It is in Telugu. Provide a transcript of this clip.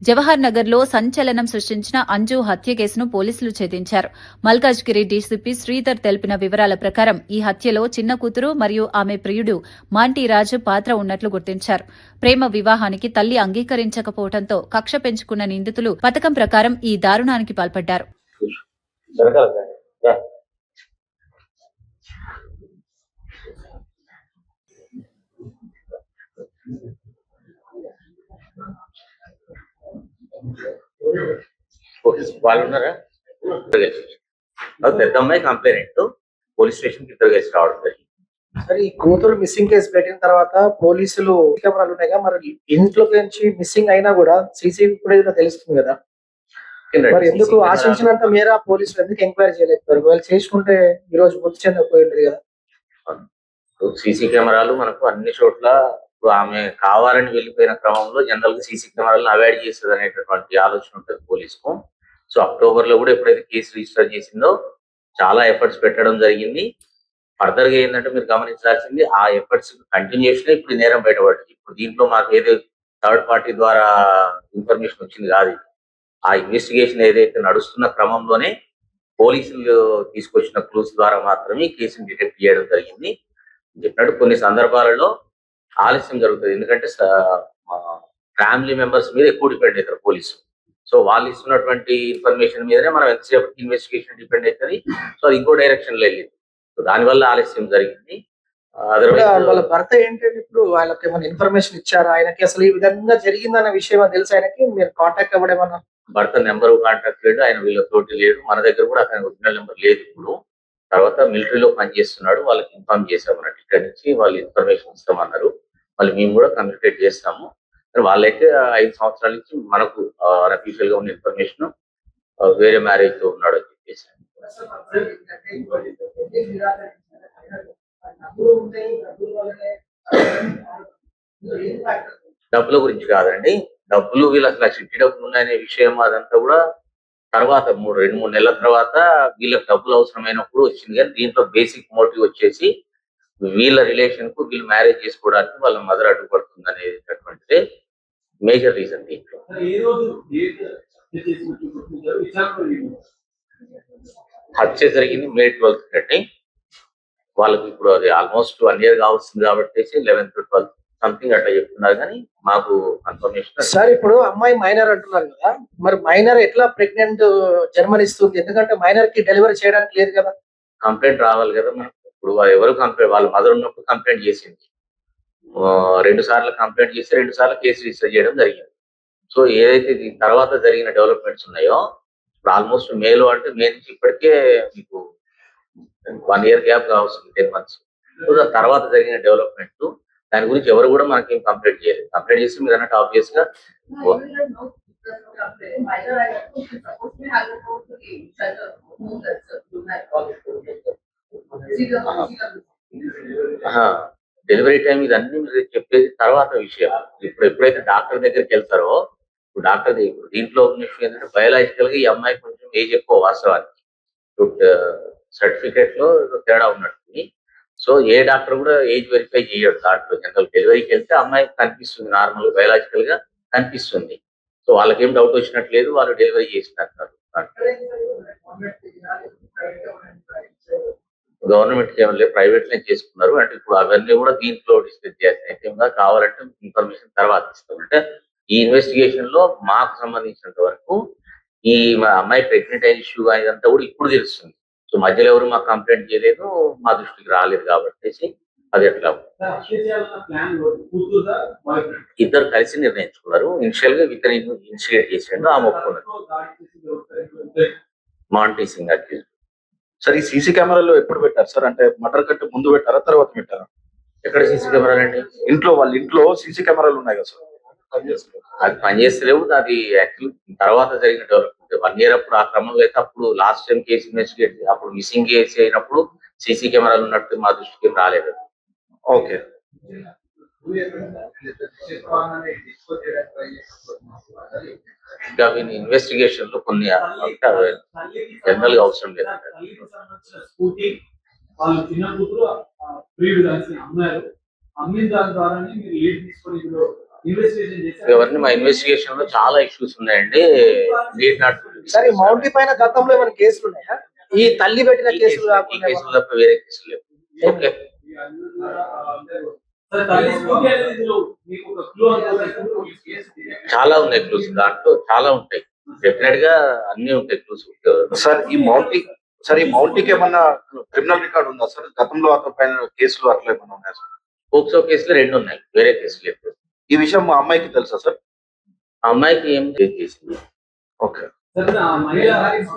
జవహర్ నగర్లో సంచలనం సృష్టించిన అంజు హత్య కేసును పోలీసులు ఛేదించారు. మల్కాజ్గిరి డీసీపీ శ్రీధర్ తెలిపిన వివరాల ప్రకారం ఈ హత్యలో చిన్న కూతురు మరియు ఆమె ప్రియుడు మాంటీరాజు పాత్ర ఉన్నట్లు గుర్తించారు. ప్రేమ వివాహానికి తల్లి అంగీకరించకపోవడంతో కక్ష పెంచుకున్న నిందితులు పథకం ప్రకారం ఈ దారుణానికి పాల్పడ్డారు. వాళ్ళు ఉన్నారా? పెద్ద అమ్మాయి కంప్లైంట్ పోలీస్ స్టేషన్ కి ఇద్దరు కలిసి రావడం జరిగింది. సరే, ఈ కూతురు మిస్సింగ్ కేసు పెట్టిన తర్వాత పోలీసులు కెమెరాలు ఉన్నాయి, మరి ఇంట్లో నుంచి మిస్సింగ్ అయినా కూడా సీసీటీవీ ఫుటేజ్ తెలుస్తుంది కదా, మరి ఎందుకు ఆశించినంత మేర పోలీసులు ఎందుకు ఎంక్వైరీ చేయలేకపోయారు? ఒకవేళ చేసుకుంటే ఈ రోజు మృతి చెందకపోయింది కదా. సీసీ కెమెరాలు మనకు అన్ని చోట్ల ఆమె కావాలని వెళ్ళిపోయిన క్రమంలో జనరల్ గా సీసీ కెమెరాలను అవాయిడ్ చేస్తుంది అనేటటువంటి ఆలోచన ఉంటుంది పోలీసుకు. సో అక్టోబర్ లో కూడా ఎప్పుడైతే కేసు రిజిస్టర్ చేసిందో చాలా ఎఫర్ట్స్ పెట్టడం జరిగింది. ఫర్దర్ గా ఏంటంటే మీరు గమనించాల్సింది ఆ ఎఫర్ట్స్ కంటిన్యూషన్ ఇప్పుడు నేరం బయటపడింది. ఇప్పుడు దీంట్లో మాకు ఏదో థర్డ్ పార్టీ ద్వారా ఇన్ఫర్మేషన్ వచ్చింది కాదు. ఆ ఇన్వెస్టిగేషన్ ఏదైతే నడుస్తున్న క్రమంలోనే పోలీసులు తీసుకొచ్చిన క్లూస్ ద్వారా మాత్రమే కేసును డిటెక్ట్ చేయడం జరిగింది. చెప్పినట్టు కొన్ని సందర్భాలలో ఆలస్యం జరుగుతుంది, ఎందుకంటే ఫ్యామిలీ మెంబర్స్ మీద ఎక్కువ డిపెండ్ అవుతారు పోలీసు. సో వాళ్ళు ఇస్తున్నటువంటి ఇన్ఫర్మేషన్ మీదనే మనం ఎంతసేపు ఇన్వెస్టిగేషన్ డిపెండ్ అవుతుంది. సో అది ఇంకో డైరెక్షన్ లో వెళ్ళింది. సో దానివల్ల ఆలస్యం జరిగింది. వాళ్ళ భర్త ఏంటంటే ఇప్పుడు వాళ్ళకి ఏమైనా ఇన్ఫర్మేషన్ ఇచ్చారా? ఆయనకి అసలు ఈ విధంగా జరిగిందన్న విషయం తెలుసు ఆయనకి? మీరు కాంటాక్ట్ అవ్వడేమన్నా? భర్త నెంబర్ కాంటాక్ట్ లేడు, ఆయన వీళ్ళతోటి లేడు, మన దగ్గర కూడా అతని ఒరిజినల్ నెంబర్ లేదు. ఇప్పుడు తర్వాత మిలిటరీలో పనిచేస్తున్నాడు, వాళ్ళకి ఇన్ఫార్మ్ చేసామన్నట్టు ఇక్కడ నుంచి వాళ్ళు ఇన్ఫర్మేషన్ ఇస్తామన్నారు. మళ్ళీ మేము కూడా కమ్యూనికేట్ చేస్తాము. వాళ్ళైతే 5 సంవత్సరాల నుంచి మనకు అఫీషియల్ గా ఉన్న ఇన్ఫర్మేషన్ వేరే మ్యారేజ్ తో ఉన్నాడు అని చెప్పేసి. డబ్బుల గురించి కాదండి, డబ్బులు వీళ్ళు అసలు చిట్టి డబ్బులు ఉన్నాయనే విషయం అదంతా కూడా తర్వాత 2-3 నెలల తర్వాత వీళ్ళకి డబ్బులు అవసరమైనప్పుడు వచ్చింది. కానీ దీంట్లో బేసిక్ మోటివ్ వచ్చేసి వీళ్ళ రిలేషన్ కు వీళ్ళు మ్యారేజ్ చేసుకోవడానికి వాళ్ళ మదర్ అడ్డుపడుతుంది అనేటటువంటిదే మేజర్ రీజన్ దీంట్లో. హత్య జరిగింది May 12th కంటే వాళ్ళకి ఇప్పుడు అది ఆల్మోస్ట్ 1 year కావస్తుంది కాబట్టి 11th to 12th సంథింగ్ అట్లా చెప్తున్నారు, కానీ మాకు కన్ఫర్మేషన్. సార్, ఇప్పుడు అమ్మాయి మైనర్ అంటున్నారు కదా, మరి మైనర్ ఎట్లా ప్రెగ్నెంట్ జన్మనిస్తుంది? ఎందుకంటే మైనర్ కి డెలివరీ చేయడానికి లేదు కదా. కంప్లైంట్ రావాలి కదా మనకు. ఇప్పుడు ఎవరు కంప్లైంట్, వాళ్ళ మదర్ ఉన్నప్పుడు కంప్లైంట్ చేసింది. 2 సార్లు కంప్లైంట్ చేస్తే 2 సార్లు కేసు రిజిస్టర్ చేయడం జరిగింది. సో ఏదైతే దీని తర్వాత జరిగిన డెవలప్మెంట్స్ ఉన్నాయో ఇప్పుడు ఆల్మోస్ట్ మేలో అంటే మే నుంచి ఇప్పటికే మీకు 1 year గ్యాప్ కావస్తుంది, 10 months. సో దాని తర్వాత జరిగిన డెవలప్మెంట్ దాని గురించి ఎవరు కూడా మనకేం కంప్లైంట్ చేయలేదు. కంప్లైంట్ చేసి మీరు అన్నట్టు ఆబ్వియస్ గా డెలివరీ టైం ఇదన్నీ మీరు చెప్పేది తర్వాత విషయం. ఇప్పుడు ఎప్పుడైతే డాక్టర్ దగ్గరికి వెళ్తారో ఇప్పుడు డాక్టర్ దీంట్లో ఉన్న విషయం ఏంటంటే బయోలాజికల్ గా ఈ అమ్మాయి కొంచెం ఏజ్ ఎక్కువ వాస్తవానికి. సర్టిఫికేట్ లో తేడా ఉన్నట్టుంది. సో ఏ డాక్టర్ కూడా ఏజ్ వెరిఫై చేయడు దాంట్లో. జనరల్ డెలివరీకి వెళ్తే అమ్మాయి కనిపిస్తుంది, నార్మల్ బయోలాజికల్ గా కనిపిస్తుంది. సో వాళ్ళకేం డౌట్ వచ్చినట్లేదు, వాళ్ళు డెలివరీ చేసినట్టు. గవర్నమెంట్ ఏమో లేదు, ప్రైవేట్ లో చేసుకున్నారు. అంటే ఇప్పుడు అవన్నీ కూడా దీంట్లో డిస్కస్ చేస్తాయి. కావాలంటే ఇన్ఫర్మేషన్ తర్వాత ఇస్తాం. అంటే ఈ ఇన్వెస్టిగేషన్ లో మాకు సంబంధించినంత వరకు ఈ అమ్మాయి ప్రెగ్నెంట్ అయిన ఇష్యూ ఇదంతా కూడా ఇప్పుడు తెలుస్తుంది. సో మధ్యలో ఎవరు మాకు కంప్లైంట్ చేయలేదు, మా దృష్టికి రాలేదు కాబట్టి అది ఎట్లా ఇద్దరు కలిసి నిర్ణయించుకున్నారు. ఇనిషియల్ గా ఇతను ఇనిషియేట్ చేసిండు, ఆమె ఒప్పుకున్నారు. Monty Singh accuse. సార్, ఈ సీసీ కెమెరాలో ఎప్పుడు పెట్టారు సార్? అంటే మర్డర్ కంటే ముందు పెట్టారా, తర్వాత పెట్టారా? ఎక్కడ సీసీ కెమెరాలు అండి? వాళ్ళ ఇంట్లో సీసీ కెమెరాలు ఉన్నాయి కదా సార్, అది పనిచేస్తలేవు. అది యాక్చువల్ తర్వాత జరిగిన డెవలప్మెంట్ 1 year అప్పుడు ఆ క్రమంలో అయితే అప్పుడు లాస్ట్ టైం కేసు ఇన్వెస్టిగేట్ అప్పుడు మిస్సింగ్ కేసు అయినప్పుడు సీసీ కెమెరాలు ఉన్నట్టు మా దృష్టికి రాలేదు. ఓకే. ఇంకా ఇన్వెస్టిగేషన్ లో కొన్ని జనరల్ గా అవసరం లేదు. ఎవరిని మా ఇన్వెస్టిగేషన్ లో చాలా ఇష్యూస్ ఉన్నాయండి. నీడ్ నాట్ సరే మౌంటీ పైన గతంలో ఏమైనా కేసులు ఉన్నాయా? ఈ తల్లి పెట్టిన కేసులు ఈ కాకుండా కేసులు తప్ప వేరే కేసులు లేవు. ఓకే, చాలా ఉన్నాయి క్లూస్, దాంట్లో చాలా ఉంటాయి. డెఫినెట్ గా అన్ని ఉంటాయి క్లూస్. సార్ ఈ మౌంటీకి ఏమన్నా క్రిమినల్ రికార్డ్ ఉందా సార్? గతంలో అతని పైన కేసులు అట్లా ఏమన్నా ఉన్నాయా సార్? పోక్సో కేసులు 2 ఉన్నాయి, వేరే కేసులు లేవు. ఈ విషయం మా అమ్మాయికి తెలుసా సార్? ఆ అమ్మాయికి ఏం చేసింది? ఓకే.